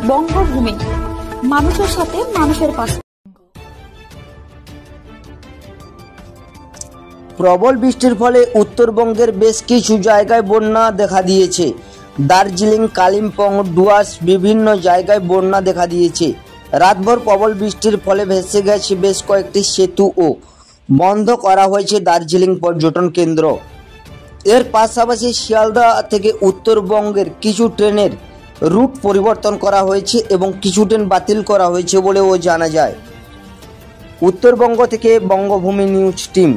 বঙ্গভূমি, মানুষের সাথে মানুষের পাশে। প্রবল বৃষ্টির ফলে উত্তরবঙ্গের বেশ কিছু জায়গায় বন্যা দেখা দিয়েছে। দার্জিলিং, কালিম্পং, ডুয়ার্স বিভিন্ন জায়গায় বন্যা দেখা দিয়েছে। রাতভর প্রবল বৃষ্টির ফলে ভেসে গেছে বেশ কয়েকটি সেতু ও বন্ধ করা হয়েছে দার্জিলিং পর্যটন কেন্দ্র। এর পাশাপাশি শিয়ালদা থেকে উত্তরবঙ্গের কিছু ট্রেনের রুট পরিবর্তন করা হয়েছে এবং কিছু ট্রেন বাতিল করা হয়েছে বলেও জানা যায়। উত্তরবঙ্গ থেকে বঙ্গভূমি নিউজ টিম।